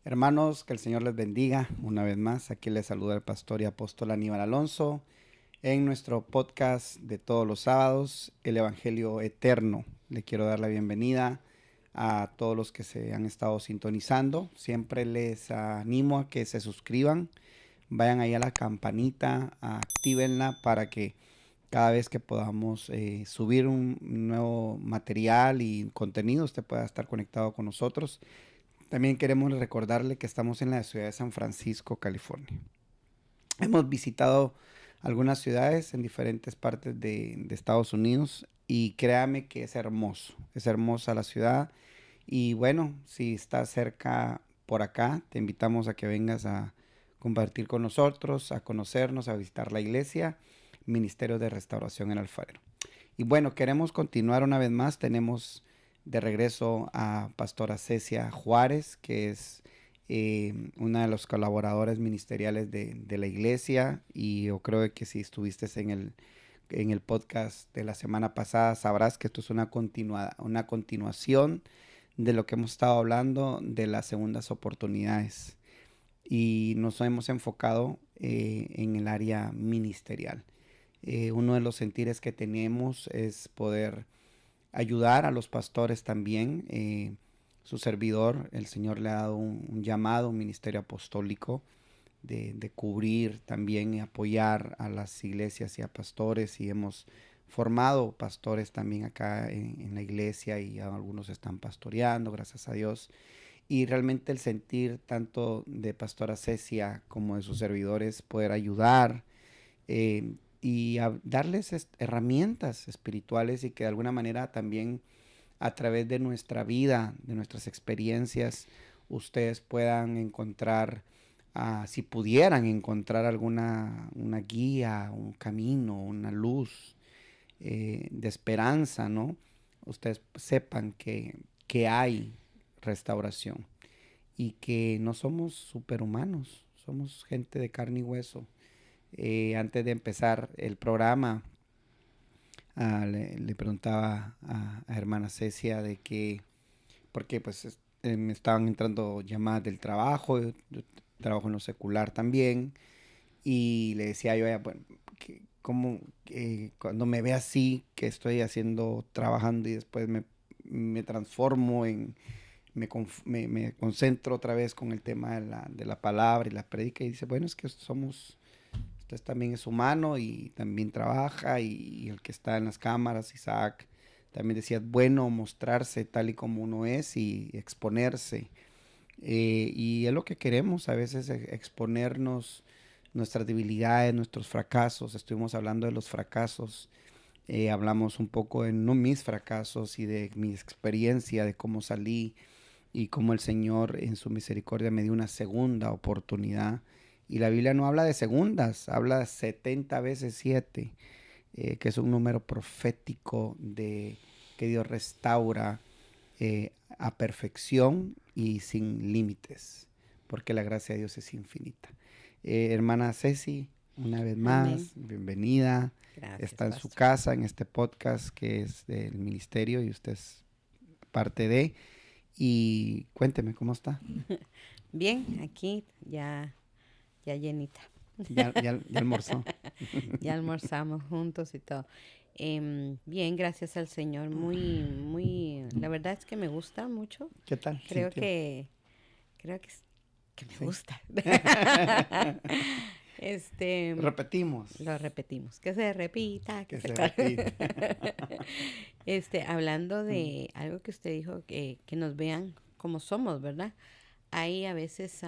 Hermanos, que el Señor les bendiga una vez más. Aquí les saluda el pastor y apóstol Aníbal Alonso en nuestro podcast de todos los sábados, El Evangelio Eterno. Le quiero dar la bienvenida a todos los que se han estado sintonizando. Siempre les animo a que se suscriban, vayan ahí a la campanita, actívenla para que cada vez que podamos subir un nuevo material y contenido, usted pueda estar conectado con nosotros. También queremos recordarle que estamos en la ciudad de San Francisco, California. Hemos visitado algunas ciudades en diferentes partes de Estados Unidos y créame que es hermosa la ciudad. Y bueno, si estás cerca por acá, te invitamos a que vengas a compartir con nosotros, a conocernos, a visitar la iglesia, Ministerio de Restauración El Alfarero. Y bueno, queremos continuar una vez más. Tenemos de regreso a Pastora Cecia Juárez, que es una de los colaboradores ministeriales de la iglesia. Y yo creo que si estuviste en el podcast de la semana pasada, sabrás que esto es una continuación de lo que hemos estado hablando de las segundas oportunidades. Y nos hemos enfocado en el área ministerial. Uno de los sentires que tenemos es poder ayudar a los pastores también. Su servidor, el Señor le ha dado un llamado, un ministerio apostólico de cubrir también y apoyar a las iglesias y a pastores, y hemos formado pastores también acá en la iglesia, y algunos están pastoreando, gracias a Dios. Y realmente el sentir tanto de Pastora Cecia como de sus servidores poder ayudar y darles herramientas espirituales, y que de alguna manera también a través de nuestra vida, de nuestras experiencias, ustedes puedan encontrar, si pudieran encontrar una guía, un camino, una luz de esperanza, ¿no? Ustedes sepan que hay restauración y que no somos superhumanos, somos gente de carne y hueso. Antes de empezar el programa, le preguntaba a hermana Cecia de que, porque pues me estaban entrando llamadas del trabajo, yo trabajo en lo secular también, y le decía yo, bueno, que como cuando me ve así, que estoy trabajando y después me transformo me concentro otra vez con el tema de la palabra y la prédica, y dice, bueno, es que usted también es humano y también trabaja, y el que está en las cámaras, Isaac, también decía, es bueno mostrarse tal y como uno es y exponerse. Y es lo que queremos a veces, exponernos nuestras debilidades, nuestros fracasos. Estuvimos hablando de los fracasos, hablamos un poco de no mis fracasos y de mi experiencia, de cómo salí y cómo el Señor en su misericordia me dio una segunda oportunidad. Y la Biblia no habla de segundas, habla de 70 veces 7, que es un número profético de que Dios restaura a perfección y sin límites, porque la gracia de Dios es infinita. Hermana Ceci, una vez Amén. más, bienvenida. Gracias, Está en su pastor. casa, en este podcast que es del ministerio, y usted es parte de. Y cuénteme, ¿cómo está? Bien, aquí ya llenita. Ya almorzó. Ya almorzamos juntos y todo. Bien, gracias al Señor. La verdad es que me gusta mucho. ¿Qué tal Creo sintió? que, creo que me Sí. gusta. Este, Repetimos. lo repetimos. Que se repita, que Que se se repita. hablando de algo que usted dijo, que nos vean como somos, ¿verdad? Hay a veces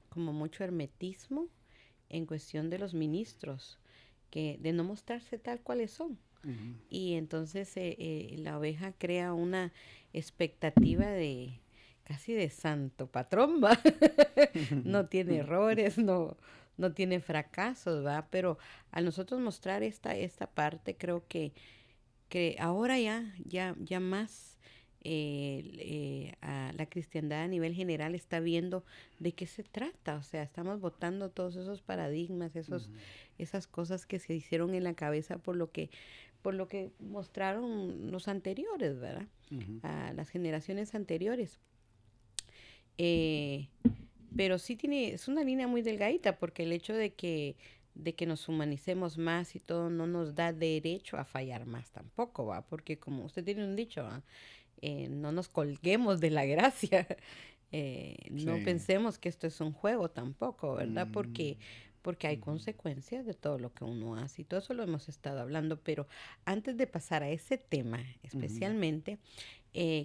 como mucho hermetismo en cuestión de los ministros, que de no mostrarse tal cuales son. Ujú. Y entonces la oveja crea una expectativa de casi de santo patrón, ¿va? No tiene errores, no tiene fracasos, ¿va? Pero al nosotros mostrar esta parte, creo que ahora ya más a la cristiandad a nivel general está viendo de qué se trata. O sea, estamos botando todos esos paradigmas, esas cosas que se hicieron en la cabeza por lo que mostraron los anteriores, ¿verdad? Ujú. A las generaciones anteriores. Eh, pero sí es una línea muy delgadita, porque el hecho de que nos humanicemos más y todo no nos da derecho a fallar más tampoco, ¿va? Porque como usted tiene un dicho, ¿va? No nos colguemos de la gracia. No Sí. pensemos que esto es un juego tampoco, ¿verdad? Mm, Porque hay ujú, consecuencias de todo lo que uno hace y todo eso lo hemos estado hablando, pero antes de pasar a ese tema ujú. especialmente,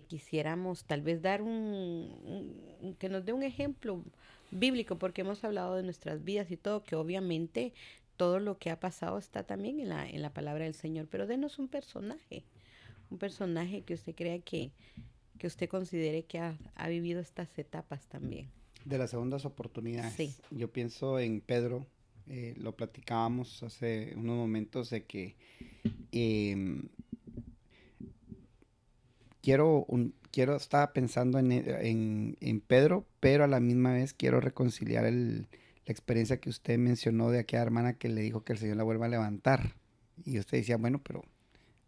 quisiéramos tal vez dar que nos dé un ejemplo bíblico, porque hemos hablado de nuestras vidas y todo, que obviamente todo lo que ha pasado está también en la palabra del Señor, pero denos un personaje que usted crea que usted considere que ha vivido estas etapas también. De las segundas Sí. oportunidades, yo pienso en Pedro, lo platicábamos hace unos momentos de que em, estaba pensando en Pedro, pero a la misma vez quiero reconciliar la experiencia que usted mencionó de aquella hermana que le dijo que el Señor la vuelva a levantar. Y usted decía, bueno, pero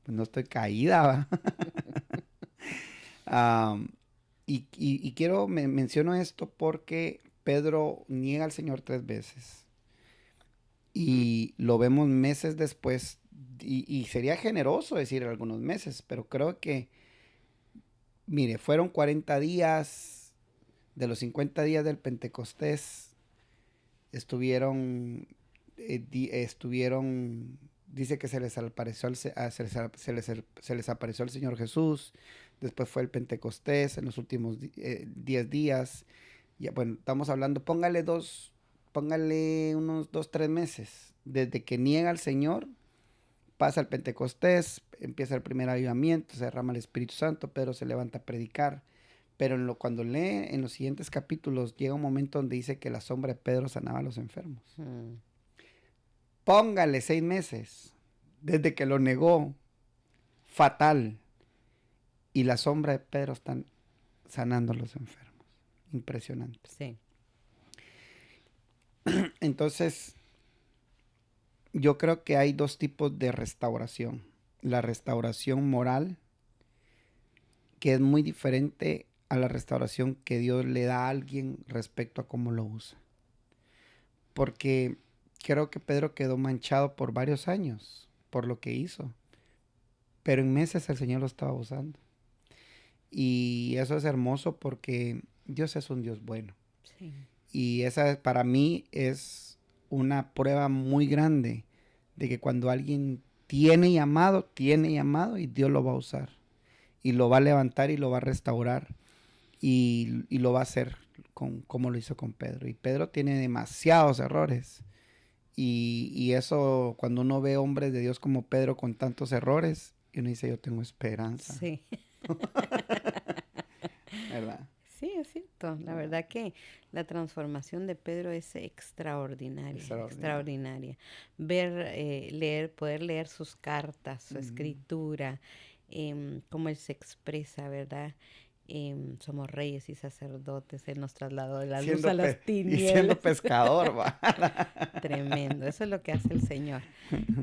pues no estoy caída, ¿va? Am, menciono esto porque Pedro niega al Señor 3 veces y lo vemos meses después y sería generoso decir algunos meses, pero creo que, mire, fueron 40 días, de los 50 días del Pentecostés, estuvieron, dice que se les apareció, se les apareció el Señor Jesús, después fue el Pentecostés en los últimos 10 días, ya, bueno, estamos hablando, póngale unos 2, 3 meses, desde que niega al Señor, pasa el Pentecostés, empieza el primer avivamiento, se derrama el Espíritu Santo, Pedro se levanta a predicar, pero cuando lee en los siguientes capítulos, llega un momento donde dice que la sombra de Pedro sanaba a los enfermos. Mm, Póngale 6 meses, desde que lo negó, fatal, y la sombra de Pedro están sanando a los enfermos. Impresionante. sí. Entonces, yo creo que hay dos tipos de restauración. La restauración moral, que es muy diferente a la restauración que Dios le da a alguien respecto a cómo lo usa. Porque creo que Pedro quedó manchado por varios años por lo que hizo, pero en meses el Señor lo estaba usando. Y eso es hermoso porque Dios es un Dios bueno. Sí. Y esa para mí es una prueba muy grande de que cuando alguien tiene llamado y Dios lo va a usar. Y lo va a levantar y lo va a restaurar. Y lo va a hacer como lo hizo con Pedro. Y Pedro tiene demasiados errores. Y eso, cuando uno ve hombres de Dios como Pedro con tantos errores, y uno dice, yo tengo esperanza. Sí. ¿Verdad? Sí, es cierto. La ¿Verdad? verdad que la transformación de Pedro es extraordinaria, Extraordinario. extraordinaria. Poder leer sus cartas, su Mm. escritura, cómo él se expresa, ¿verdad? Somos reyes y sacerdotes, él nos trasladó de la luz a las Y tinieblas. siendo pescador, va. Tremendo, eso es lo que hace el Señor.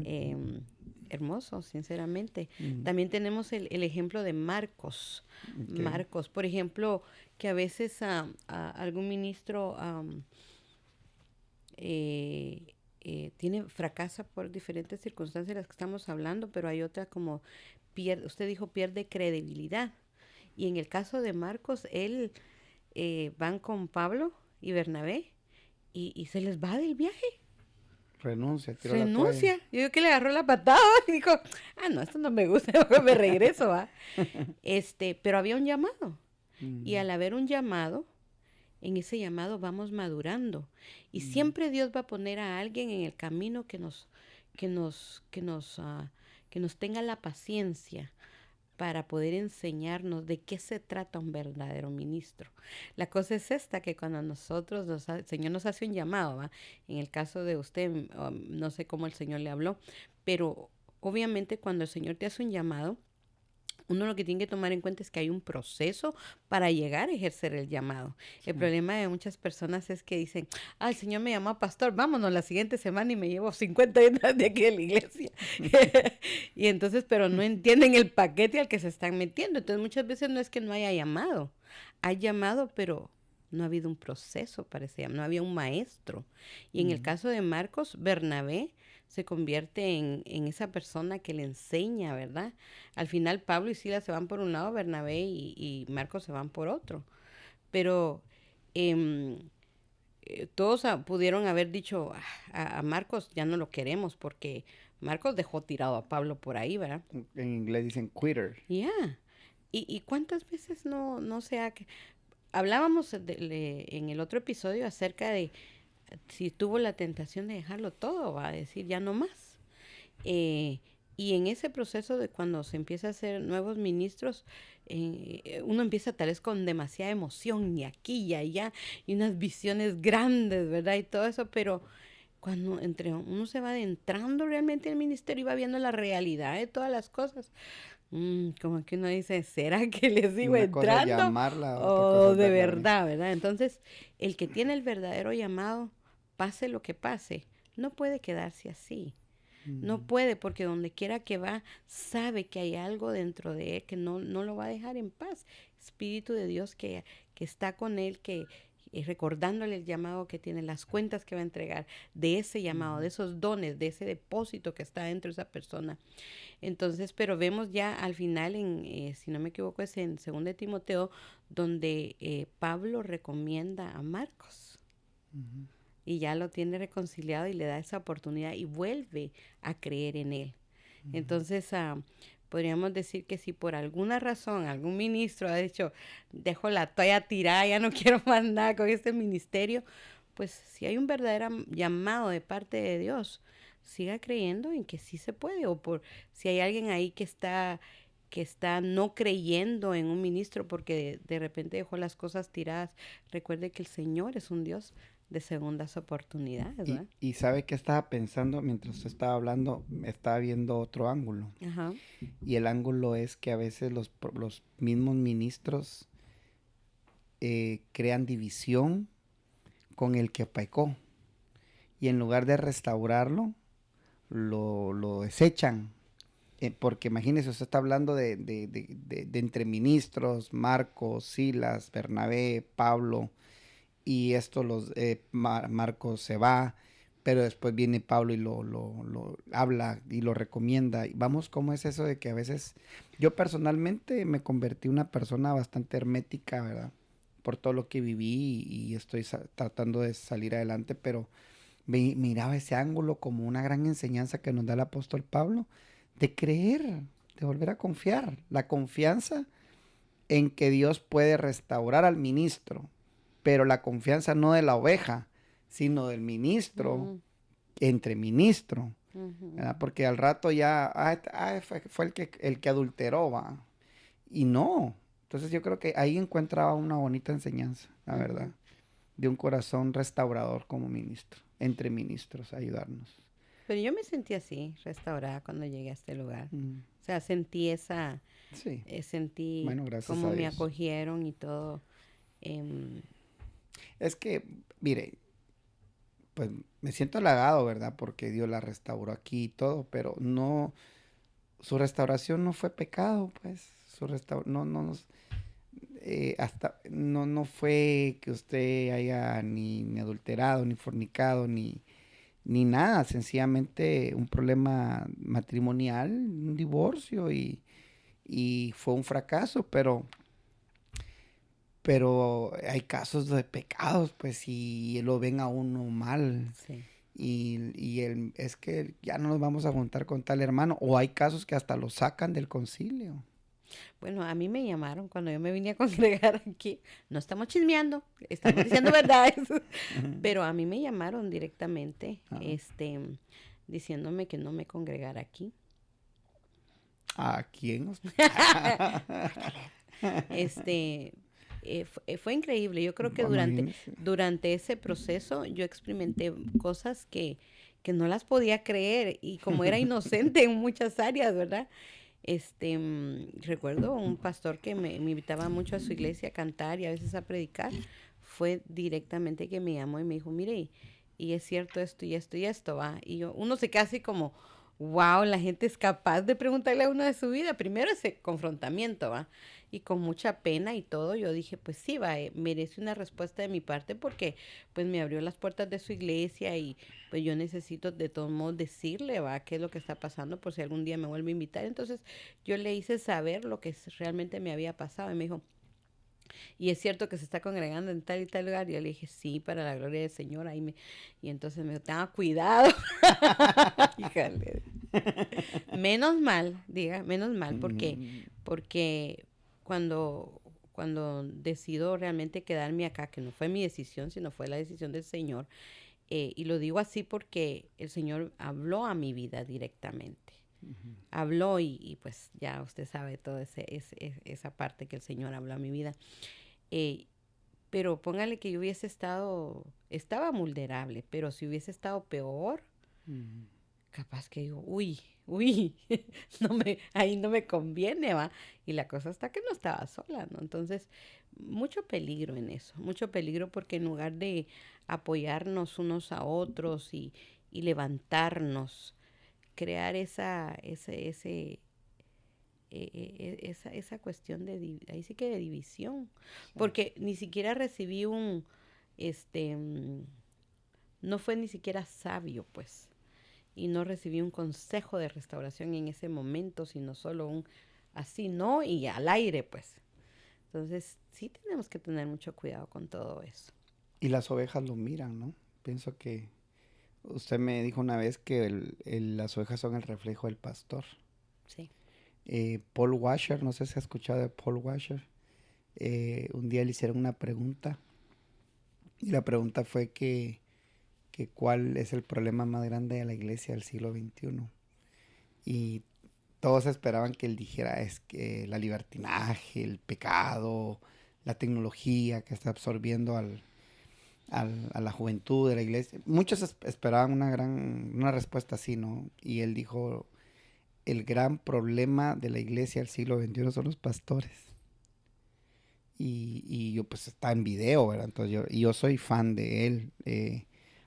Em, Hermoso, sinceramente. Mm, También tenemos el ejemplo de Marcos. ok. Marcos, por ejemplo, que a veces algún ministro fracasa por diferentes circunstancias de las que estamos hablando, pero hay otra como usted dijo, pierde credibilidad. Y en el caso de Marcos, él van con Pablo y Bernabé y se les va del viaje. Renuncia, tiro la toalla. Renuncia. Yo digo que le agarró la patada y dijo, no, esto no me gusta, mejor me regreso, ¿va? Pero había un llamado. Y Mm, al haber un llamado, en ese llamado vamos madurando. Y mm, siempre Dios va a poner a alguien en el camino que nos tenga la paciencia para poder enseñarnos de qué se trata un verdadero ministro. La cosa es esta, que cuando el Señor nos hace un llamado, ¿va? En el caso de usted, no sé cómo el Señor le habló, pero obviamente cuando el Señor te hace un llamado, uno lo que tiene que tomar en cuenta es que hay un proceso para llegar a ejercer el llamado. sí. El problema de muchas personas es que dicen, el Señor me llamó a pastor, vámonos la siguiente semana y me llevo 50 años de aquí de la iglesia. Y entonces, pero no entienden el paquete al que se están metiendo. Entonces muchas veces no es que no haya llamado, hay llamado, pero no ha habido un proceso para ese llamado, no había un maestro. Y en el caso de Marcos, Bernabé se convierte en esa persona que le enseña, ¿verdad? Al final Pablo y Silas se van por un lado, Bernabé y Marcos se van por otro. Pero em, todos pudieron haber dicho a Marcos ya no lo queremos porque Marcos dejó tirado a Pablo por ahí, ¿verdad? En inglés dicen quitter. Ya. ¿Y cuántas veces no se ha... Hablábamos en el otro episodio acerca de si tuvo la tentación de dejarlo todo, va a decir ya no más. Y en ese proceso de cuando se empieza a hacer nuevos ministros, uno empieza tal vez con demasiada emoción y aquí y allá, y unas visiones grandes, ¿verdad? Y todo eso, pero cuando entre uno se va adentrando realmente en el ministerio y va viendo la realidad de todas las cosas, como que uno dice, ¿será que le sigo Una cosa es entrando? llamarla, otra cosa O es de verla venir. verdad, ¿verdad? Entonces, el que tiene el verdadero llamado, pase lo que pase, no puede quedarse así. No puede, porque donde quiera que va, sabe que hay algo dentro de él que no lo va a dejar en paz. Espíritu de Dios que está con él, que recordándole el llamado que tiene, las cuentas que va a entregar, de ese llamado, de esos dones, de ese depósito que está dentro de esa persona. Entonces, pero vemos ya al final, si no me equivoco, es en 2 de Timoteo, donde Pablo recomienda a Marcos. Y ya lo tiene reconciliado y le da esa oportunidad y vuelve a creer en él. Entonces, podríamos decir que si por alguna razón algún ministro ha dicho, dejo la toalla tirada, ya no quiero más nada con este ministerio, pues si hay un verdadero llamado de parte de Dios, siga creyendo en que sí se puede. O por si hay alguien ahí que está no creyendo en un ministro porque de repente dejó las cosas tiradas, recuerde que el Señor es un Dios de segundas oportunidades, ¿verdad? Y sabe que estaba pensando mientras usted estaba hablando, estaba viendo otro ángulo. Ajá. Y el ángulo es que a veces los mismos ministros crean división con el que pecó. Y en lugar de restaurarlo, lo desechan. Porque imagínese, usted está hablando de entre ministros, Marcos, Silas, Bernabé, Pablo, y esto Marcos se va, pero después viene Pablo y lo habla y lo recomienda. Y vamos, ¿cómo es eso de que a veces yo personalmente me convertí en una persona bastante hermética, ¿verdad? Por todo lo que viví y estoy tratando de salir adelante, pero miraba ese ángulo como una gran enseñanza que nos da el apóstol Pablo, de creer, de volver a confiar, la confianza en que Dios puede restaurar al ministro, pero la confianza no de la oveja, sino del ministro, entre ministro, ¿verdad? Porque al rato ya fue el que adulteró, va, y no. Entonces yo creo que ahí encuentra una bonita enseñanza, la verdad, de un corazón restaurador como ministro, entre ministros, ayudarnos. Pero yo me sentí así, restaurada cuando llegué a este lugar. O sea, sentí Sí. sentí Bueno, gracias cómo a me Dios. acogieron y todo. Es que, mire, pues me siento halagado, ¿verdad? Porque Dios la restauró aquí y todo, pero no, su restauración no fue pecado, pues, no fue que usted haya ni adulterado, ni fornicado, ni nada, sencillamente un problema matrimonial, un divorcio y fue un fracaso, pero hay casos de pecados, pues, y lo ven a uno mal. Sí. Es que ya no nos vamos a juntar con tal hermano. O hay casos que hasta lo sacan del concilio. Bueno, a mí me llamaron cuando yo me vine a congregar aquí. No estamos chismeando, estamos diciendo verdades. Pero a mí me llamaron directamente, diciéndome que no me congregara aquí. ¿A quién? Fue increíble. Yo creo que Imagínese. durante ese proceso yo experimenté cosas que no las podía creer y como era inocente en muchas áreas, ¿verdad? Recuerdo un pastor que me invitaba mucho a su iglesia a cantar y a veces a predicar. Fue directamente que me llamó y me dijo, mire, y es cierto esto y esto y esto, va. Y uno se queda así como, wow, la gente es capaz de preguntarle a uno de su vida. Primero ese confrontamiento, ¿va? Y con mucha pena y todo, yo dije, pues sí, va, merece una respuesta de mi parte porque pues me abrió las puertas de su iglesia y pues yo necesito de todos modos decirle, va, qué es lo que está pasando por si algún día me vuelve a invitar. Entonces yo le hice saber lo que realmente me había pasado y me dijo, y es cierto que se está congregando en tal y tal lugar. Y yo le dije, sí, para la gloria del Señor. Y entonces me dijo, tenga cuidado. Híjale. Menos mal, diga, menos mal, Mm, porque cuando decido realmente quedarme acá, que no fue mi decisión, sino fue la decisión del Señor, y lo digo así porque el Señor habló a mi vida directamente. Habló pues ya usted sabe toda esa parte que el Señor habló a mi vida. Eh, pero póngale que yo estaba vulnerable, pero si hubiese estado peor, mm. capaz que digo, uy, ahí no me conviene, va. Y la cosa está que no estaba sola, ¿no? Entonces, mucho peligro en eso, mucho peligro porque en lugar de apoyarnos unos a otros y levantarnos, crear esa cuestión ahí sí que de división, Sí. porque ni siquiera recibí este, mm, no fue ni siquiera sabio, pues, y no recibí un consejo de restauración en ese momento, sino solo un así, no, y al aire, pues. Entonces, sí tenemos que tener mucho cuidado con todo eso. Y las ovejas lo miran, ¿no? Pienso que usted me dijo una vez que las ovejas son el reflejo del pastor. Sí. Paul Washer, no sé si ha escuchado de Paul Washer. Un día le hicieron una pregunta y la pregunta fue que cuál es el problema más grande de la iglesia del siglo XXI. Y todos esperaban que él dijera es que la libertinaje, el pecado, la tecnología que está absorbiendo a la juventud de la iglesia. Muchos esperaban una respuesta así, ¿no? Y él dijo, el gran problema de la iglesia del siglo XXI son los pastores. Y yo pues está en video, ¿verdad? Entonces yo soy fan de él.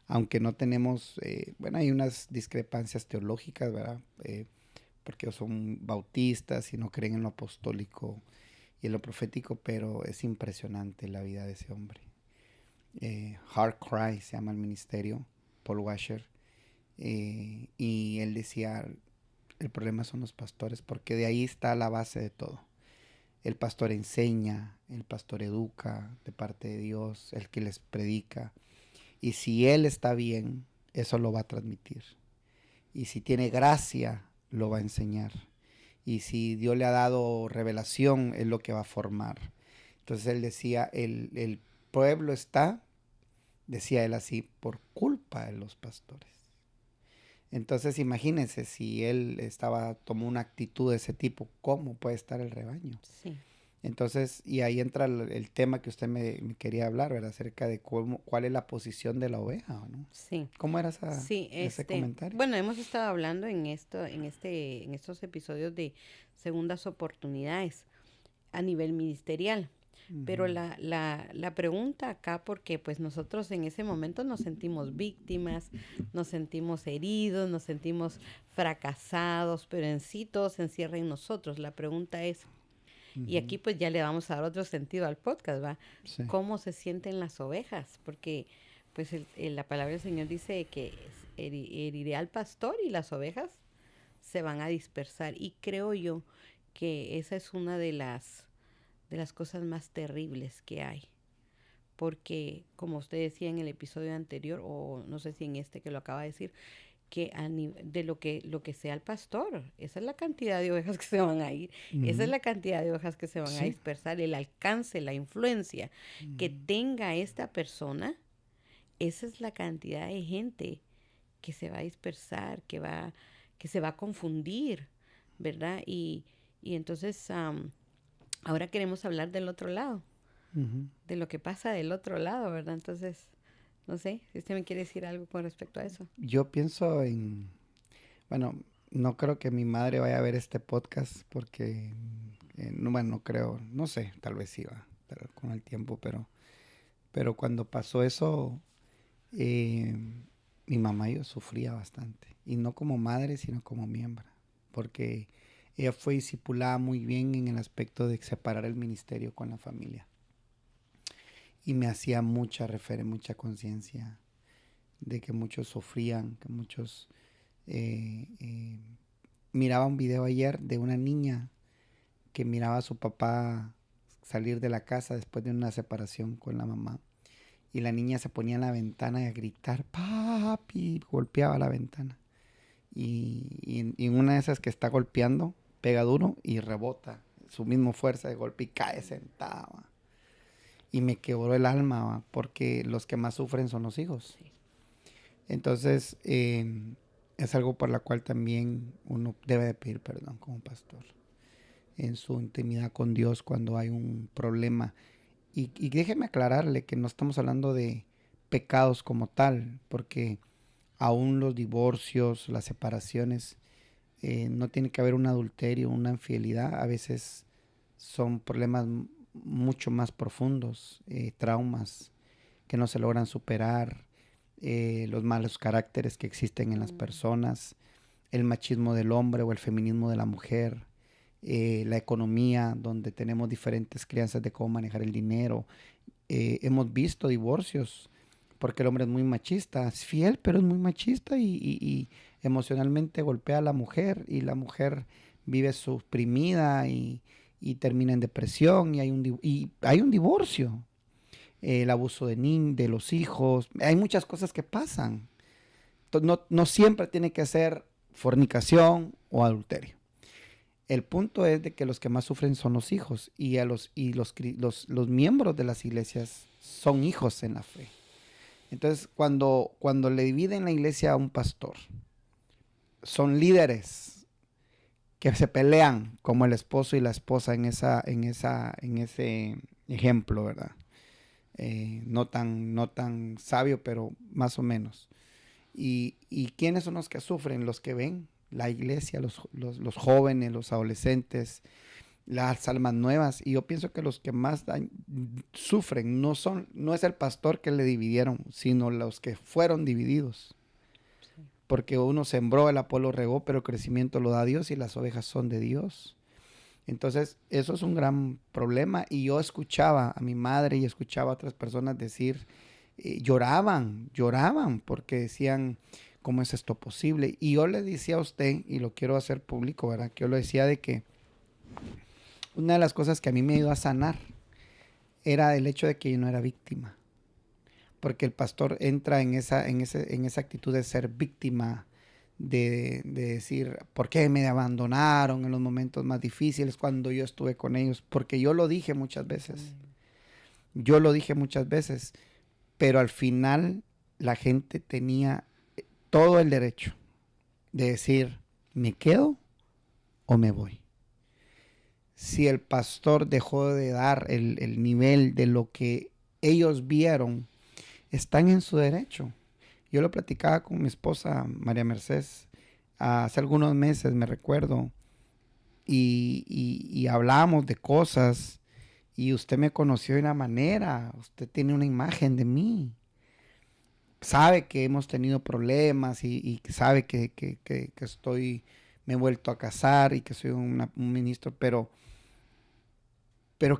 Aunque no tenemos, bueno, hay unas discrepancias teológicas, ¿verdad? Porque son bautistas y no creen en lo apostólico y en lo profético, pero es impresionante la vida de ese hombre. Heart Cry se llama el ministerio, Paul Washer, y él decía, el problema son los pastores, porque de ahí está la base de todo. El pastor enseña, el pastor educa de parte de Dios, el que les predica, y si él está bien, eso lo va a transmitir. Y si tiene gracia, lo va a enseñar. Y si Dios le ha dado revelación, es lo que va a formar. Entonces él decía, el pueblo está, decía él así, por culpa de los pastores. Entonces imagínense si él tomó una actitud de ese tipo, ¿cómo puede estar el rebaño? Sí. Entonces, y ahí entra el tema que usted me quería hablar, ¿verdad? Acerca de cuál es la posición de la oveja, ¿no? Sí. ¿Cómo era Sí, ese comentario? bueno, hemos estado hablando en estos episodios de segundas oportunidades a nivel ministerial. Pero Ujú. la pregunta acá, porque pues nosotros en ese momento nos sentimos víctimas, nos sentimos heridos, nos sentimos fracasados, pero en sí todo se encierra en nosotros. La pregunta es, y Ujú. aquí pues ya le vamos a dar otro sentido al podcast, ¿va? Sí. ¿Cómo se sienten las ovejas? Porque pues la palabra del Señor dice que heriré al pastor y las ovejas se van a dispersar. Y creo yo que esa es una de las cosas más terribles que hay. Porque, como usted decía en el episodio anterior, o no sé si en este que lo acaba de decir, que de lo que sea el pastor, esa es la cantidad de ovejas que se van a ir, esa es Ujú. la cantidad de ovejas que se van a Sí. dispersar, el alcance, la influencia que Mm. tenga esta persona, esa es la cantidad de gente que se va a dispersar, que se va a confundir, ¿verdad? Y entonces ahora queremos hablar del otro lado, Ujú. de lo que pasa del otro lado, ¿verdad? Entonces, no sé, si usted me quiere decir algo con respecto a eso. Yo pienso bueno, no creo que mi madre vaya a ver este podcast porque, no, bueno, no creo, no sé, tal vez sí va, pero con el tiempo, pero cuando pasó eso, eh, mi mamá yo sufría bastante. Y no como madre, sino como miembro. Porque ella fue discipulada muy bien en el aspecto de separar el ministerio con la familia. Y me hacía mucha conciencia de que muchos sufrían, que muchos... miraba un video ayer de una niña que miraba a su papá salir de la casa después de una separación con la mamá. Y la niña se ponía en la ventana y a gritar, papi, golpeaba la ventana. Y en una de esas que está golpeando, pega duro y rebota su misma fuerza de golpe y cae sentada. ¿Va? Y me quebró el alma, ¿va? Porque los que más sufren son los hijos. Sí. Entonces, es algo por la cual también uno debe de pedir perdón como pastor en su intimidad con Dios cuando hay un problema. Y déjeme aclararle que no estamos hablando de pecados como tal, porque aún los divorcios, las separaciones, no tiene que haber un adulterio, una infidelidad. A veces son problemas mucho más profundos, traumas que no se logran superar, los malos caracteres que existen en las personas, el machismo del hombre o el feminismo de la mujer, la economía, donde tenemos diferentes crianzas de cómo manejar el dinero. Hemos visto divorcios porque el hombre es muy machista, es fiel, pero es muy machista y emocionalmente golpea a la mujer y la mujer vive suprimida y termina en depresión y hay un divorcio. El abuso de los hijos, hay muchas cosas que pasan. No siempre tiene que ser fornicación o adulterio. El punto es de que los que más sufren son los hijos y los miembros de las iglesias son hijos en la fe. Entonces, cuando le dividen la iglesia a un pastor, son líderes que se pelean como el esposo y la esposa en ese ejemplo, ¿verdad? No tan sabio, pero más o menos. ¿Y quiénes son los que sufren? Los que ven la iglesia, los jóvenes, los adolescentes, las almas nuevas. Y yo pienso que los que más sufren no es el pastor que le dividieron, sino los que fueron divididos. Sí. Porque uno sembró, el Apolo regó, pero el crecimiento lo da Dios y las ovejas son de Dios. Entonces, eso es un gran problema. Y yo escuchaba a mi madre y escuchaba a otras personas decir, lloraban, porque decían, ¿cómo es esto posible? Y yo le decía a usted, y lo quiero hacer público, ¿verdad? Que yo le decía de que una de las cosas que a mí me ayudó a sanar era el hecho de que yo no era víctima. Porque el pastor entra en esa actitud de ser víctima, de decir, ¿por qué me abandonaron en los momentos más difíciles cuando yo estuve con ellos? Porque yo lo dije muchas veces. Pero al final la gente tenía todo el derecho de decir, ¿me quedo o me voy? Si el pastor dejó de dar el nivel de lo que ellos vieron, están en su derecho. Yo lo platicaba con mi esposa, María Mercedes, hace algunos meses, me recuerdo, y hablamos de cosas, y usted me conoció de una manera, usted tiene una imagen de mí. Sabe que hemos tenido problemas y sabe que me he vuelto a casar y que soy un ministro, pero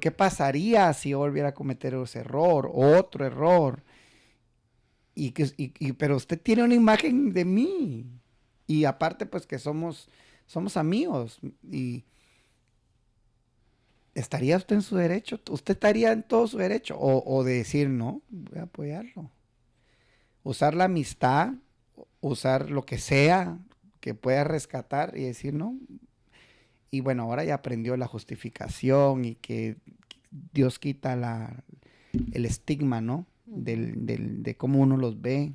¿qué pasaría si yo volviera a cometer ese error, otro error? Pero usted tiene una imagen de mí. Y aparte, pues que somos amigos. Y ¿estaría usted en su derecho? ¿Usted estaría en todo su derecho? O de decir, no, voy a apoyarlo. Usar la amistad, usar lo que sea que pueda rescatar y decir, no. Y bueno, ahora ya aprendió la justificación y que Dios quita el estigma, ¿no? De cómo uno los ve.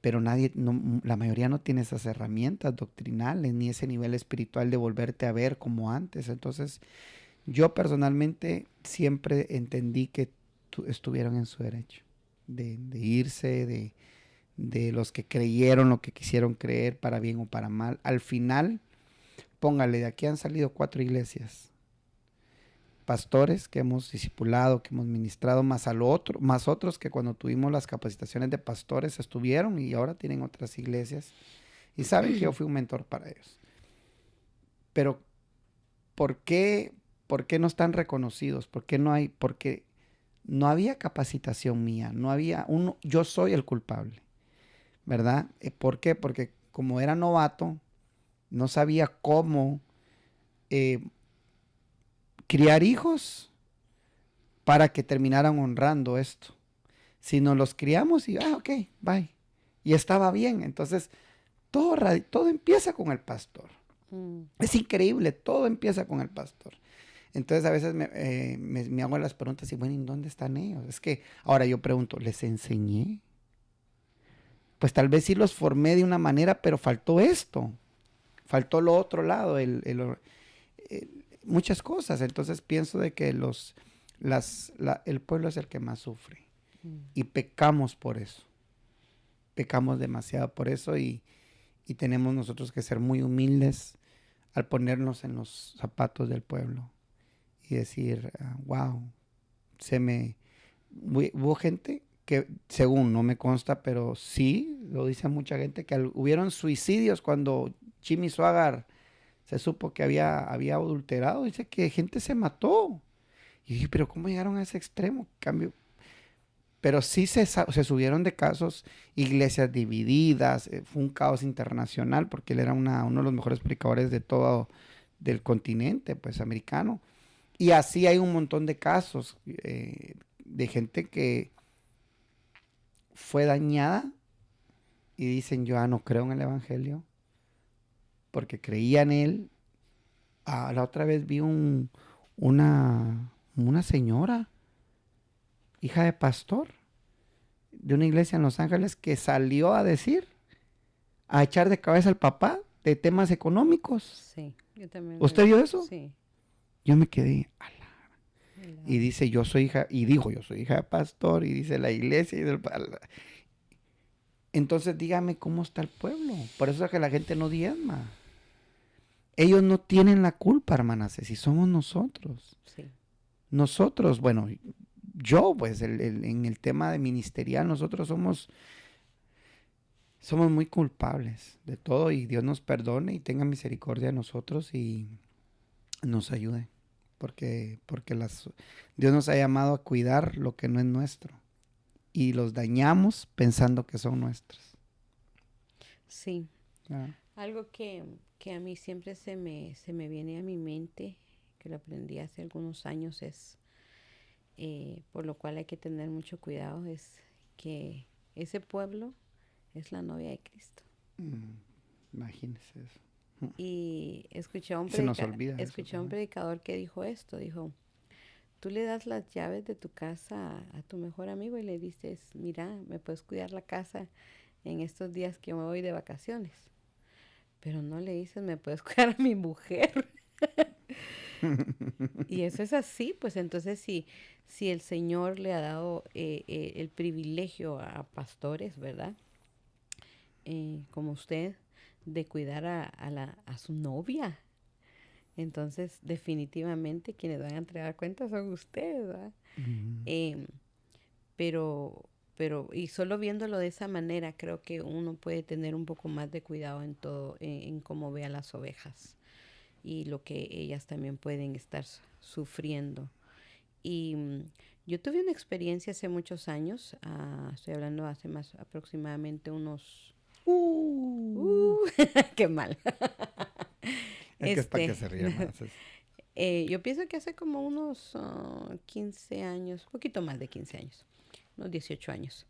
Pero la mayoría no tiene esas herramientas doctrinales ni ese nivel espiritual de volverte a ver como antes. Entonces, yo personalmente siempre entendí que estuvieron en su derecho de irse, de los que creyeron lo que quisieron creer para bien o para mal. Al final, póngale, de aquí han salido 4 iglesias. pastores que hemos discipulado, que hemos ministrado, más otros que cuando tuvimos las capacitaciones de pastores estuvieron y ahora tienen otras iglesias y saben que yo fui un mentor para ellos. Pero ¿por qué no están reconocidos? ¿Por qué no hay? Porque no había capacitación mía, no había uno, yo soy el culpable, ¿verdad? ¿Por qué? Porque como era novato, no sabía cómo eh, criar hijos para que terminaran honrando esto. Si nos los criamos y, ok, bye. Y estaba bien. Entonces, todo empieza con el pastor. Es increíble, todo empieza con el pastor. Entonces, a veces me hago las preguntas y, bueno, ¿y dónde están ellos? Es que ahora yo pregunto, ¿les enseñé? Pues tal vez sí los formé de una manera, pero faltó esto. Faltó lo otro lado, muchas cosas. Entonces pienso de que el pueblo es el que más sufre. Y pecamos por eso. Pecamos demasiado por eso y tenemos nosotros que ser muy humildes al ponernos en los zapatos del pueblo y decir, wow, hubo gente que, según no me consta, pero sí, lo dice mucha gente, que hubieron suicidios cuando Jimmy Swaggart se supo que había adulterado. Dice que gente se mató. Y dije, pero ¿cómo llegaron a ese extremo? Cambio. Pero sí se subieron de casos, iglesias divididas, fue un caos internacional porque él era uno de los mejores predicadores de todo del continente, pues, americano. Y así hay un montón de casos de gente que fue dañada y dicen, yo no creo en el evangelio porque creía en él. La otra vez vi una señora, hija de pastor, de una iglesia en Los Ángeles, que salió a echar de cabeza al papá de temas económicos. Sí, yo también. ¿Usted vio eso? Sí. Yo me quedé, y dice, yo soy hija de pastor, y dice la iglesia, entonces dígame cómo está el pueblo. Por eso es que la gente no diezma. Ellos no tienen la culpa, hermanas, si somos nosotros. Sí. Nosotros, bueno, yo pues en el tema de ministerial, nosotros somos muy culpables de todo y Dios nos perdone y tenga misericordia de nosotros y nos ayude. Porque Dios nos ha llamado a cuidar lo que no es nuestro y los dañamos pensando que son nuestros. Sí. Algo que a mí siempre se me viene a mi mente, que lo aprendí hace algunos años, es, por lo cual hay que tener mucho cuidado, es que ese pueblo es la novia de Cristo. Imagínese eso. Y escuché a un predicador que dijo esto, dijo, tú le das las llaves de tu casa a tu mejor amigo y le dices, mira, me puedes cuidar la casa en estos días que me voy de vacaciones. Pero no le dices, me puedes cuidar a mi mujer. Y eso es así, pues entonces si el Señor le ha dado el privilegio a pastores, ¿verdad? Como usted, de cuidar a su novia. Entonces, definitivamente quienes van a entregar cuentas son ustedes, ¿verdad? Pero, y solo viéndolo de esa manera, creo que uno puede tener un poco más de cuidado en todo, en cómo ve a las ovejas y lo que ellas también pueden estar sufriendo. Y yo tuve una experiencia hace muchos años, estoy hablando hace más aproximadamente unos... ¡Qué mal! Es que es para que se rían más. Yo pienso que hace como unos 15 años, un poquito más de 15 años, unos 18 años,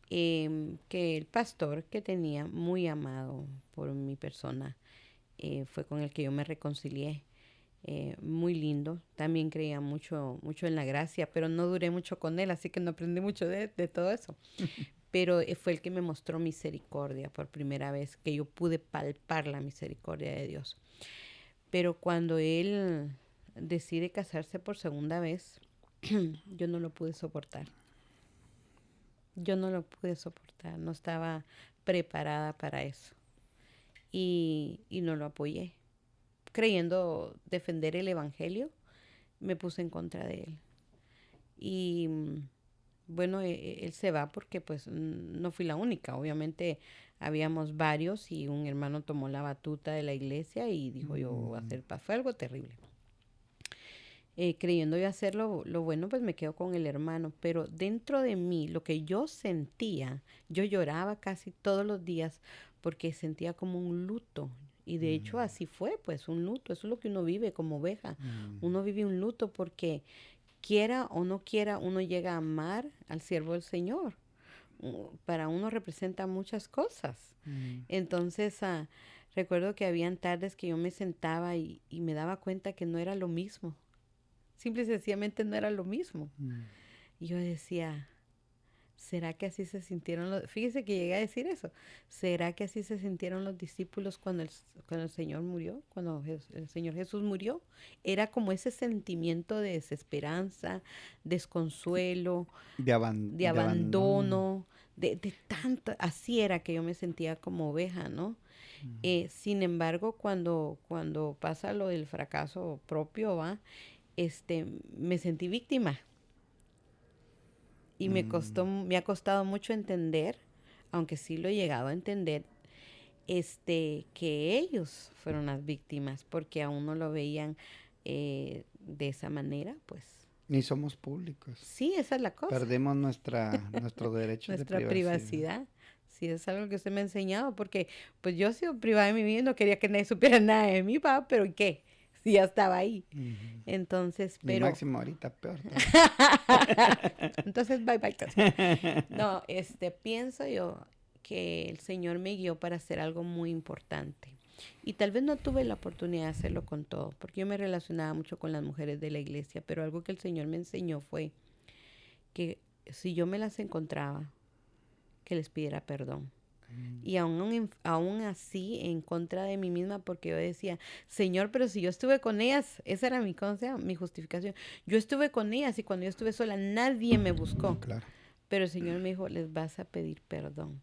que el pastor que tenía muy amado por mi persona fue con el que yo me reconcilié. Muy lindo, también creía mucho en la gracia, pero no duré mucho con él, así que no aprendí mucho de todo eso. Pero fue el que me mostró misericordia por primera vez, que yo pude palpar la misericordia de Dios. Pero cuando él decide casarse por segunda vez, yo no lo pude soportar. No estaba preparada para eso. Y no lo apoyé, creyendo defender el evangelio, me puse en contra de él. Y bueno, él se va porque pues no fui la única. Obviamente habíamos varios y un hermano tomó la batuta de la iglesia y dijo yo voy a hacer paz. Fue algo terrible. Creyendo yo hacer lo bueno, pues me quedo con el hermano. Pero dentro de mí, lo que yo sentía, yo lloraba casi todos los días porque sentía como un luto. Y de hecho así fue, pues un luto. Eso es lo que uno vive como oveja. Uno vive un luto porque quiera o no quiera, uno llega a amar al siervo del Señor. Para uno representa muchas cosas. Entonces, recuerdo que habían tardes que yo me sentaba y me daba cuenta que no era lo mismo. Simple y sencillamente no era lo mismo. Y yo decía, ¿será que así se sintieron los... Fíjese que llegué a decir eso. ¿Será que así se sintieron los discípulos cuando el Señor murió? Cuando el Señor Jesús murió. Era como ese sentimiento de desesperanza, desconsuelo, de abandono, de tanto... Así era que yo me sentía como oveja, ¿no? Sin embargo, cuando pasa lo del fracaso propio, ¿va? Me sentí víctima. Y me ha costado mucho entender, aunque sí lo he llegado a entender, que ellos fueron las víctimas, porque aún no lo veían de esa manera, pues. Ni somos públicos. Sí, esa es la cosa. Perdemos nuestro derecho de privacidad. Sí, es algo que usted me ha enseñado, porque pues yo he sido privada de mi vida y no quería que nadie supiera nada de mí, papá, pero ¿y qué? Si ya estaba ahí. Entonces, pero... Mi máximo ahorita peor. Entonces, bye. No, pienso yo que el Señor me guió para hacer algo muy importante. Y tal vez no tuve la oportunidad de hacerlo con todo, porque yo me relacionaba mucho con las mujeres de la iglesia, pero algo que el Señor me enseñó fue que si yo me las encontraba, que les pidiera perdón. Y aún así en contra de mí misma, porque yo decía, Señor, pero si yo estuve con ellas, esa era mi justificación. Yo estuve con ellas y cuando yo estuve sola nadie me buscó. Claro. Pero el Señor me dijo, les vas a pedir perdón.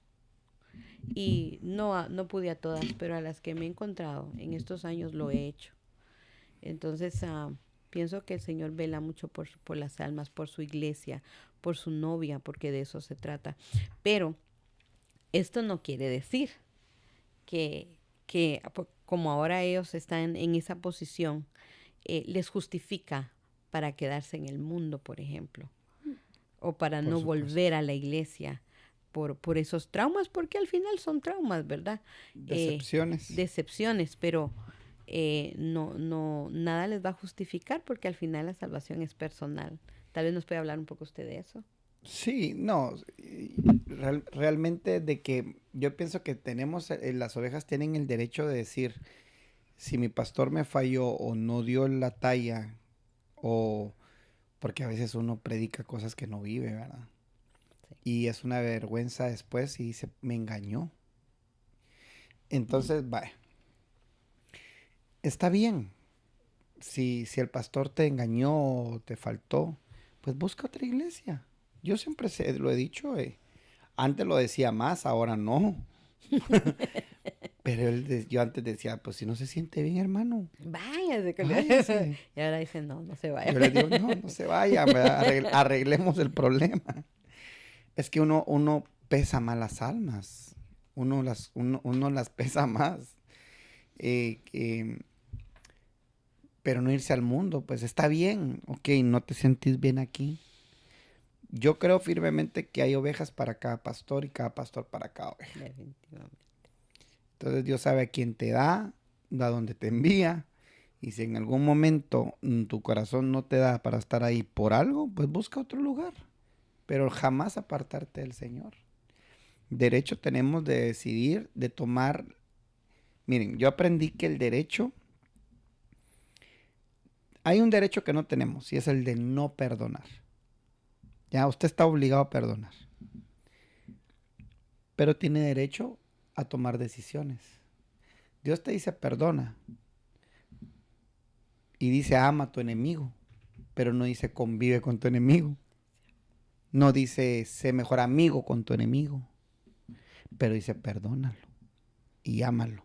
Y no pude a todas, pero a las que me he encontrado en estos años lo he hecho. Entonces, pienso que el Señor vela mucho por las almas, por su iglesia, por su novia, porque de eso se trata. Pero esto no quiere decir que como ahora ellos están en esa posición, les justifica para quedarse en el mundo, por ejemplo, o para no volver a la iglesia por esos traumas, porque al final son traumas, ¿verdad? Decepciones, pero nada les va a justificar porque al final la salvación es personal. Tal vez nos puede hablar un poco usted de eso. Sí, no, realmente de que yo pienso que las ovejas tienen el derecho de decir, si mi pastor me falló o no dio la talla, o porque a veces uno predica cosas que no vive, ¿verdad? Sí. Y es una vergüenza después y dice, me engañó. Entonces, vaya, está bien. Si el pastor te engañó o te faltó, pues busca otra iglesia. Yo siempre lo he dicho, antes lo decía más, ahora no. Pero yo antes decía, pues si no se siente bien, hermano, váyase. Y ahora dice, no se vaya. Yo le digo, no se vaya, arreglemos el problema. Es que uno pesa más las almas, uno las pesa más. Pero no irse al mundo, pues está bien, ok, no te sentís bien aquí. Yo creo firmemente que hay ovejas para cada pastor y cada pastor para cada oveja. Definitivamente. Entonces Dios sabe a quién te da dónde te envía. Y si en algún momento tu corazón no te da para estar ahí por algo, pues busca otro lugar. Pero jamás apartarte del Señor. Derecho tenemos de decidir, de tomar. Miren, yo aprendí que el derecho... Hay un derecho que no tenemos y es el de no perdonar. Ya, usted está obligado a perdonar. Pero tiene derecho a tomar decisiones. Dios te dice perdona. Y dice ama a tu enemigo. Pero no dice convive con tu enemigo. No dice sé mejor amigo con tu enemigo. Pero dice perdónalo. Y ámalo.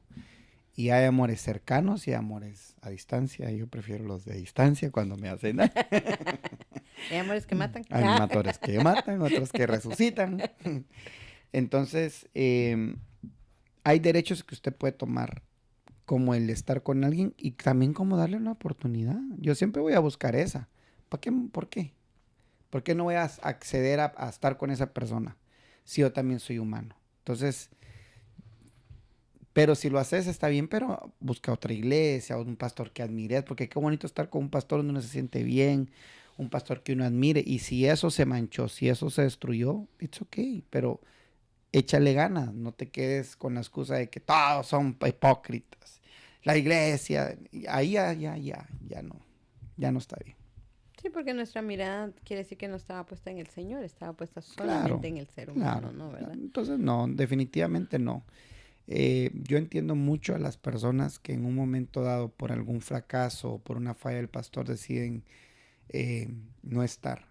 Y hay amores cercanos y amores a distancia. Yo prefiero los de distancia cuando me hacen daño. Hay amores que matan. Hay amores que matan, otros que resucitan. Entonces, hay derechos que usted puede tomar, como el estar con alguien y también como darle una oportunidad. Yo siempre voy a buscar esa. ¿Para qué? ¿Por qué? ¿Por qué no voy a acceder a estar con esa persona si yo también soy humano? Entonces, pero si lo haces está bien, pero busca otra iglesia, un pastor que admires, porque qué bonito estar con un pastor donde uno se siente bien, un pastor que uno admire. Y si eso se manchó, si eso se destruyó, it's okay, pero échale ganas, no te quedes con la excusa de que todos son hipócritas. La iglesia, ahí ya no está bien. Sí, porque nuestra mirada quiere decir que no estaba puesta en el Señor, estaba puesta Claro, solamente en el ser humano, claro. ¿no? ¿Verdad? Entonces, no, definitivamente no. Yo entiendo mucho a las personas que en un momento dado, por algún fracaso o por una falla del pastor, deciden no estar.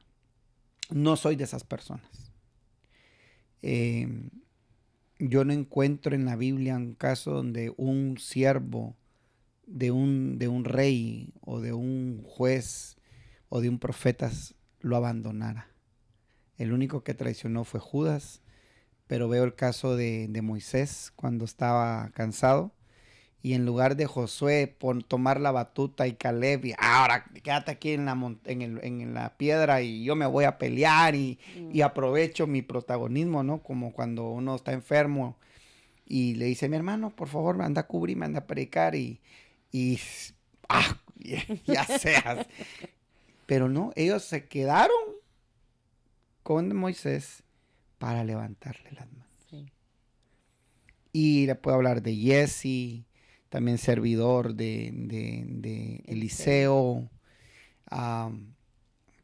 No soy de esas personas. Eh, yo no encuentro en la Biblia un caso donde un siervo de un rey o de un juez o de un profeta lo abandonara. El único que traicionó fue Judas, pero veo el caso de Moisés cuando estaba cansado y en lugar de Josué tomar la batuta y Caleb y ahora quédate aquí en la piedra y yo me voy a pelear y aprovecho mi protagonismo, ¿no? Como cuando uno está enfermo y le dice, mi hermano, por favor, anda a cubrirme, anda a predicar y ya seas. Pero no, ellos se quedaron con Moisés para levantarle las manos. Sí. Y le puedo hablar de Jesse, también servidor de Eliseo.